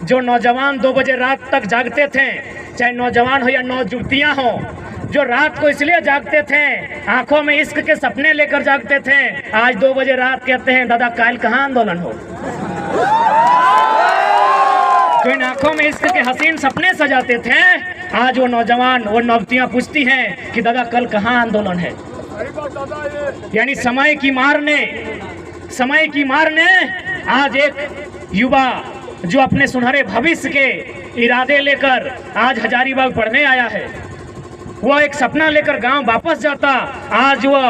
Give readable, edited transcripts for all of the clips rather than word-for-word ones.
जो नौजवान 2 बजे रात तक जागते थे, चाहे नौजवान हो या नौजुवतियां हो, जो रात को इसलिए जागते थे, आंखों में इश्क के सपने लेकर जागते थे, आज 2 बजे रात कहते हैं दादा काल कहाँ आंदोलन हो। जो इन आंखों में इश्क के हसीन सपने सजाते थे, आज वो नौजवान वो नौजतियां पूछती हैं कि दादा कल कहाँ आंदोलन है। यानी समय की मार ने आज एक युवा जो अपने सुनहरे भविष्य के इरादे लेकर आज हजारीबाग पढ़ने आया है, वो एक सपना लेकर गांव वापस जाता, आज वह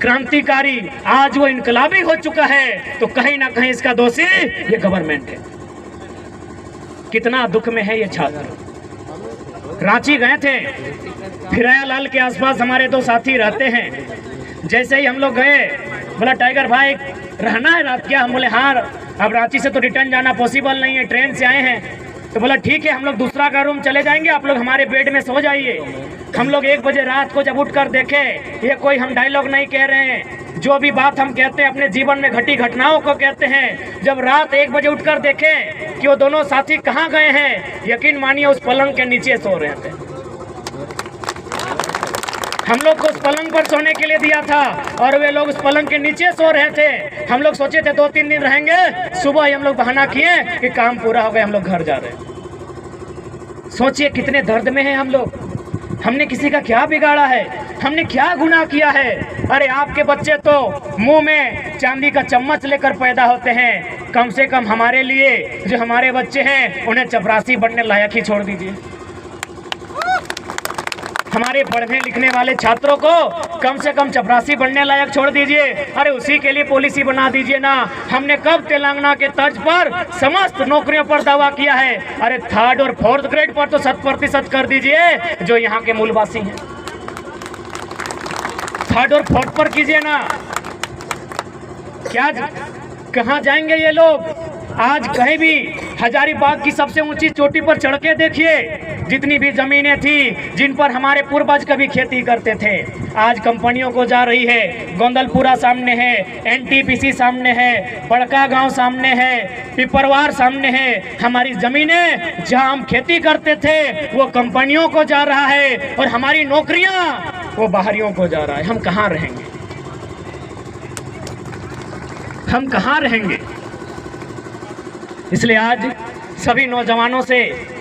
क्रांतिकारी, आज वो इनकलाबी हो चुका है, तो कहीं ना कहीं इसका दोषी ये गवर्नमेंट है। कितना दुख में है ये छात्र। रांची गए थे, फिराया लाल के आसपास हमारे 2 साथी रहते हैं। जैसे ही हम लोग गए, बोला टाइगर भाई रहना है रात क्या? हम बोले हाँ, अब रांची से तो रिटर्न जाना पॉसिबल नहीं है, ट्रेन से आए हैं। तो बोला ठीक है, हम लोग दूसरा का रूम चले जाएंगे, आप लोग हमारे बेड में सो जाइए। हम लोग 1 बजे रात को जब उठकर देखे, ये कोई हम डायलॉग नहीं कह रहे हैं, जो भी बात हम कहते हैं अपने जीवन में घटी घटनाओं को कहते हैं। जब रात 1 बजे उठकर देखे कि वो दोनों साथी कहाँ गए हैं, यकीन मानिए उस पलंग के नीचे सो रहे थे। हम लोग को उस पलंग पर सोने के लिए दिया था और वे लोग उस पलंग के नीचे सो रहे थे। हम लोग सोचे थे 2-3 दिन रहेंगे, सुबह ही हम लोग बहाना किए कि काम पूरा हो गया, हम लोग घर जा रहे हैं। सोचिए कितने दर्द में हैं हम लोग। हमने किसी का क्या बिगाड़ा है? हमने क्या गुनाह किया है? अरे आपके बच्चे तो मुंह में चांदी का चम्मच लेकर पैदा होते हैं, कम से कम हमारे लिए जो हमारे बच्चे हैं उन्हें चपरासी बनने लायक ही छोड़ दीजिए। हमारे पढ़ने लिखने वाले छात्रों को कम से कम चपरासी बनने लायक छोड़ दीजिए। अरे उसी के लिए पॉलिसी बना दीजिए ना। हमने कब तेलंगाना के तर्ज पर समस्त नौकरियों पर दावा किया है? अरे 3rd और 4th ग्रेड पर तो 100% कर दीजिए जो यहाँ के मूलवासी हैं। 3rd और 4th पर कीजिए ना। क्या कहाँ जाएंगे ये लोग? आज कहीं भी हजारीबाग की सबसे ऊंची चोटी पर चढ़ के देखिए, जितनी भी जमीनें थी जिन पर हमारे पूर्वज कभी खेती करते थे, आज कंपनियों को जा रही है। गोंदलपुरा सामने है, NTPC सामने है, बड़का गांव सामने है, पिपरवार सामने है। हमारी जमीनें जहां हम खेती करते थे वो कंपनियों को जा रहा है और हमारी नौकरियां वो बाहरियों को जा रहा है। हम कहाँ रहेंगे? हम कहाँ रहेंगे? इसलिए आज सभी नौजवानों से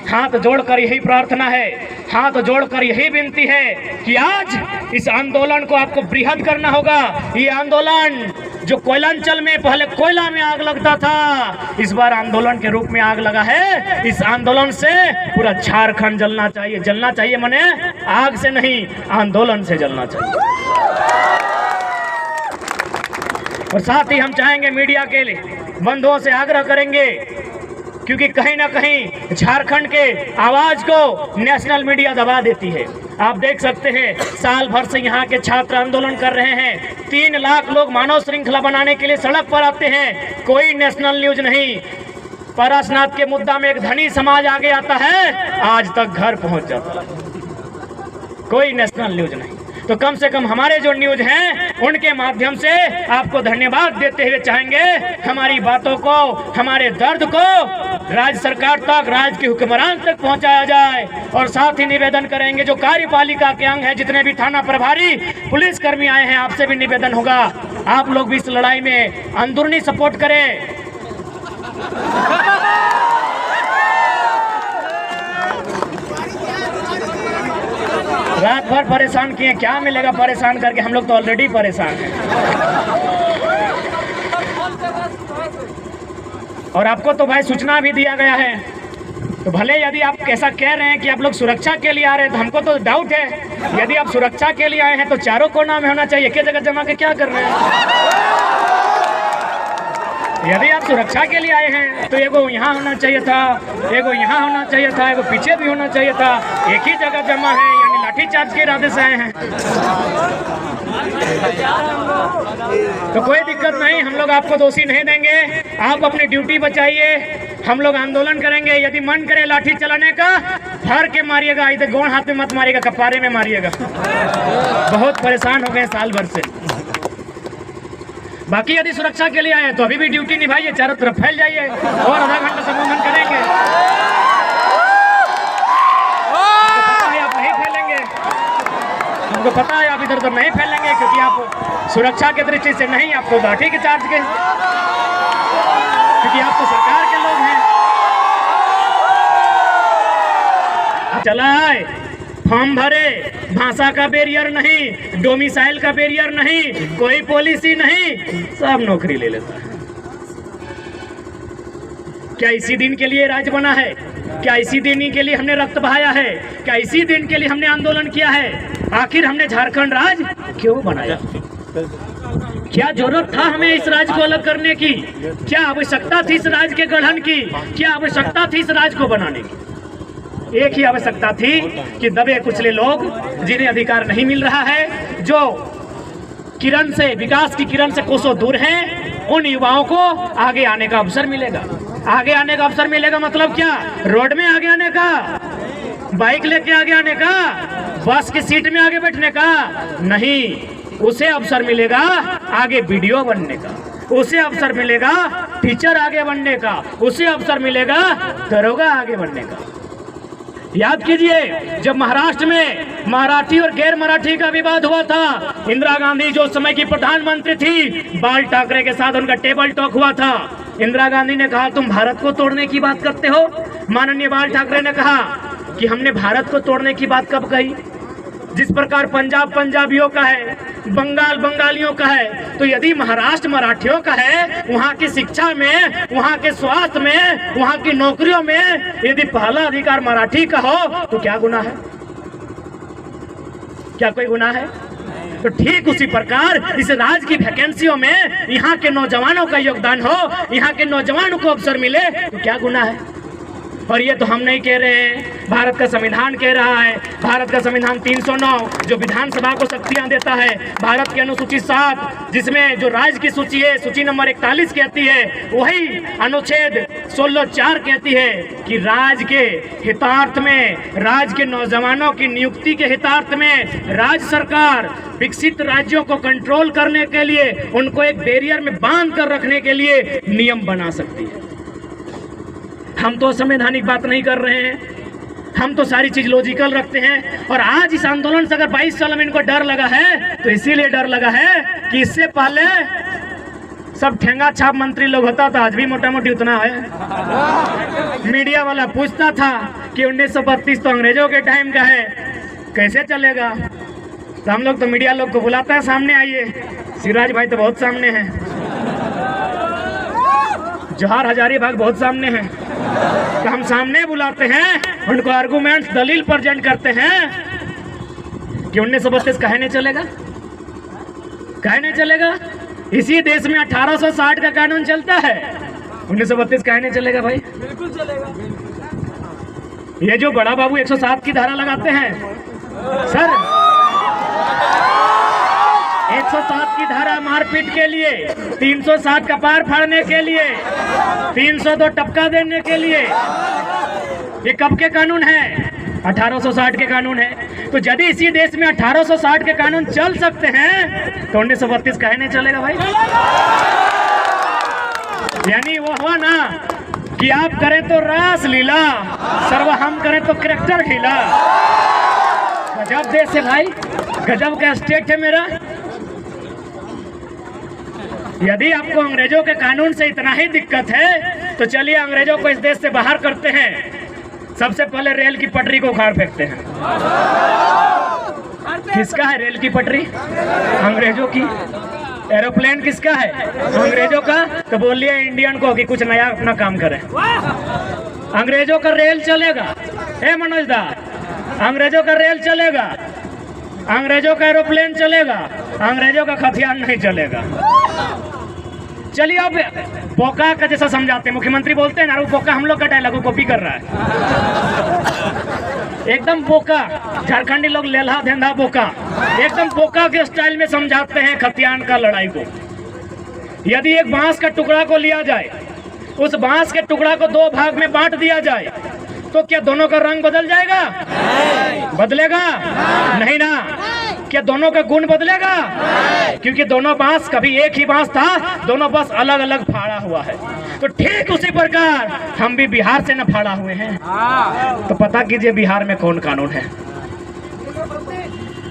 हाथ जोड़कर यही प्रार्थना है, हाथ जोड़कर यही विनती है कि आज इस आंदोलन को आपको बृहद करना होगा। ये आंदोलन जो कोयलांचल में पहले कोयला में आग लगता था, इस बार आंदोलन के रूप में आग लगा है। इस आंदोलन से पूरा झारखंड जलना चाहिए। जलना चाहिए माने आग से नहीं, आंदोलन से जलना चाहिए। और साथ ही हम चाहेंगे मीडिया के लिए बंधुओं से आग्रह करेंगे, क्योंकि कहीं ना कहीं झारखंड के आवाज को नेशनल मीडिया दबा देती है। आप देख सकते हैं साल भर से यहाँ के छात्र आंदोलन कर रहे हैं। 3 लाख लोग मानव श्रृंखला बनाने के लिए सड़क पर आते हैं, कोई नेशनल न्यूज नहीं। पारसनाथ के मुद्दा में एक धनी समाज आगे आता है, आज तक घर पहुंच जाता है, कोई नेशनल न्यूज नहीं। तो कम से कम हमारे जो न्यूज हैं उनके माध्यम से आपको धन्यवाद देते हुए चाहेंगे हमारी बातों को, हमारे दर्द को राज्य सरकार तक, राज्य के हुक्मरान तक पहुंचाया जाए। और साथ ही निवेदन करेंगे जो कार्यपालिका के अंग है, जितने भी थाना प्रभारी पुलिसकर्मी आए हैं, आपसे भी निवेदन होगा आप लोग भी इस लड़ाई में अंदरूनी सपोर्ट करें। रात भर परेशान किए, क्या मिलेगा परेशान करके? हम लोग तो ऑलरेडी परेशान हैं। और आपको तो भाई सूचना भी दिया गया है, तो भले यदि आप ऐसा कह रहे हैं कि आप लोग सुरक्षा के लिए आ रहे हैं, तो हमको तो डाउट है। यदि आप सुरक्षा के लिए आए हैं तो चारों कोना में होना चाहिए, एक ही जगह जमा के क्या कर रहे हैं? यदि आप सुरक्षा के लिए आए हैं तो एगो यहाँ होना चाहिए था, एगो यहाँ होना चाहिए था, एगो पीछे भी होना चाहिए था। एक ही जगह जमा है, यानी लाठीचार्ज के इरादे से आए हैं। तो कोई दिक्कत नहीं, हम लोग आपको दोषी नहीं देंगे। आप अपनी ड्यूटी बचाइए, हम लोग आंदोलन करेंगे। यदि मन करे लाठी चलाने का, फर के मारिएगा, इधर गोड़ हाथ में मत मारिएगा, कपारे में मारिएगा। बहुत परेशान हो गए साल भर से। बाकी यदि सुरक्षा के लिए आए तो अभी भी ड्यूटी निभाइए, चारों तरफ फैल जाइए और आधा घंटा संबोधन करेंगे। आपको पता है आप इधर उधर नहीं फैलेंगे, क्योंकि आप सुरक्षा के दृष्टि से नहीं, आपको लाठी के चार्ज के, क्योंकि आप तो सरकार के लोग हैं। चला है, फॉर्म भरे, भाषा का बैरियर नहीं, डोमिसाइल का बैरियर नहीं, कोई पॉलिसी नहीं, सब नौकरी ले लेता है। क्या इसी दिन के लिए राज्य बना है? क्या इसी दिन के लिए हमने रक्त बहाया है? क्या इसी दिन के लिए हमने आंदोलन किया है? आखिर हमने झारखंड राज्य क्यों बनाया? क्या जरूरत था हमें इस राज्य को अलग करने की? क्या आवश्यकता थी इस राज्य के गठन की? क्या आवश्यकता थी इस राज्य को बनाने की? एक ही आवश्यकता थी कि दबे कुचले लोग, जिन्हें अधिकार नहीं मिल रहा है, जो किरण से, विकास की किरण से कोसों दूर हैं, उन युवाओं को आगे आने का अवसर मिलेगा। आगे आने का अवसर मिलेगा मतलब क्या? रोड में आगे आने का, बाइक लेके आगे आने का, बस की सीट में आगे बैठने का नहीं। उसे अवसर मिलेगा आगे वीडियो बनने का, उसे अवसर मिलेगा टीचर आगे बनने का, उसे अवसर मिलेगा दरोगा आगे बनने का। याद कीजिए, जब महाराष्ट्र में मराठी और गैर मराठी का विवाद हुआ था, इंदिरा गांधी जो समय की प्रधानमंत्री थी, बाल ठाकरे के साथ उनका टेबल टॉक हुआ था। इंदिरा गांधी ने कहा तुम भारत को तोड़ने की बात करते हो। माननीय बाल ठाकरे ने कहा कि हमने भारत को तोड़ने की बात कब कही? जिस प्रकार पंजाब पंजाबियों का है, बंगाल बंगालियों का है, तो यदि महाराष्ट्र मराठियों का है, वहाँ की शिक्षा में, वहाँ के स्वास्थ्य में, वहाँ की नौकरियों में यदि पहला अधिकार मराठी का हो तो क्या गुनाह है? क्या कोई गुनाह है? तो ठीक उसी प्रकार इस राज्य की वैकेंसियों में यहाँ के नौजवानों का योगदान हो, यहाँ के नौजवानों को अवसर मिले तो क्या गुनाह है? और ये तो हम नहीं कह रहे हैं, भारत का संविधान कह रहा है। भारत का संविधान 309 जो विधानसभा को शक्तियां देता है, भारत की अनुसूची 7 जिसमें जो राज्य की सूची है, सूची नंबर 41 कहती है, वही अनुच्छेद 16(4) कहती है कि राज्य के हितार्थ में, राज्य के नौजवानों की नियुक्ति के हितार्थ में राज्य सरकार विकसित राज्यों को कंट्रोल करने के लिए, उनको एक बैरियर में बांध कर रखने के लिए नियम बना सकती है। हम तो संवैधानिक बात नहीं कर रहे हैं, हम तो सारी चीज लॉजिकल रखते हैं। और आज इस आंदोलन से अगर 22 साल में इनको डर लगा है तो इसीलिए डर लगा है कि इससे पहले सब ठेंगा छाप मंत्री लोग होता था, आज भी मोटा मोटी उतना है। मीडिया वाला पूछता था कि 1932 तो अंग्रेजों के टाइम का है, कैसे चलेगा? तो हम लोग तो मीडिया लोग को बुलाता है, सामने आइए। सिराज भाई तो बहुत सामने हैं, जवाहर हजारीबाग बहुत सामने हैं, तो हम सामने बुलाते हैं, उनको आर्गुमेंट्स दलील प्रेजेंट करते हैं कि 1932 कहे नहीं चलेगा, कहे नहीं चलेगा। इसी देश में 1860 का कानून चलता है, 1932 कहे नहीं चलेगा भाई? बिल्कुल चलेगा। ये जो बड़ा बाबू 107 की धारा लगाते हैं सर, 107 की धारा मारपीट के लिए, 307 कपार फाड़ने के लिए, 302 टपका देने के लिए, ये कब के कानून है? 1860 के कानून है। तो यदि इसी देश में 1860 के कानून चल सकते हैं तो 1932 कहे नहीं चलेगा भाई? यानी वो हुआ ना कि आप करें तो रास लीला, सर्व हम करें तो करैक्टर ढीला। गजब देश है भाई, गजब का स्टेट है मेरा। यदि आपको अंग्रेजों के कानून से इतना ही दिक्कत है तो चलिए अंग्रेजों को इस देश से बाहर करते हैं। सबसे पहले रेल की पटरी को उखाड़ फेंकते हैं। किसका है रेल की पटरी? अंग्रेजों की। एरोप्लेन किसका है? अंग्रेजों का। तो बोलिए इंडियन को कि कुछ नया अपना काम करें। अंग्रेजों का रेल चलेगा, ए मनोज दा, अंग्रेजों का रेल चलेगा, अंग्रेजों का एरोप्लेन चलेगा, अंग्रेजों का हथियार नहीं चलेगा। चलिए अब बोका का जैसा समझाते हैं, मुख्यमंत्री बोलते हैं ना, वो बोका हम लोग का डायलॉग को कॉपी कर रहा है। एकदम बोका, झारखंडी लोग लेल्हा धेंधा बोका, एकदम बोका के स्टाइल में समझाते हैं खतियान का लड़ाई को। यदि एक बांस का टुकड़ा को लिया जाए, उस बांस के टुकड़ा को 2 भाग में बांट दिया जाए तो क्या दोनों का रंग बदल जाएगा? बदलेगा नहीं ना। क्या दोनों का गुण बदलेगा? क्योंकि दोनों बांस कभी एक ही बांस था, दोनों बस अलग अलग फाड़ा हुआ है। तो ठीक उसी प्रकार हम भी बिहार से न फाड़ा हुए हैं। तो पता कीजिए बिहार में कौन कानून है।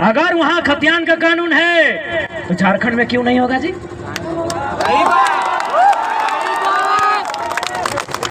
अगर वहां खतियान का कानून है तो झारखंड में क्यों नहीं होगा जी?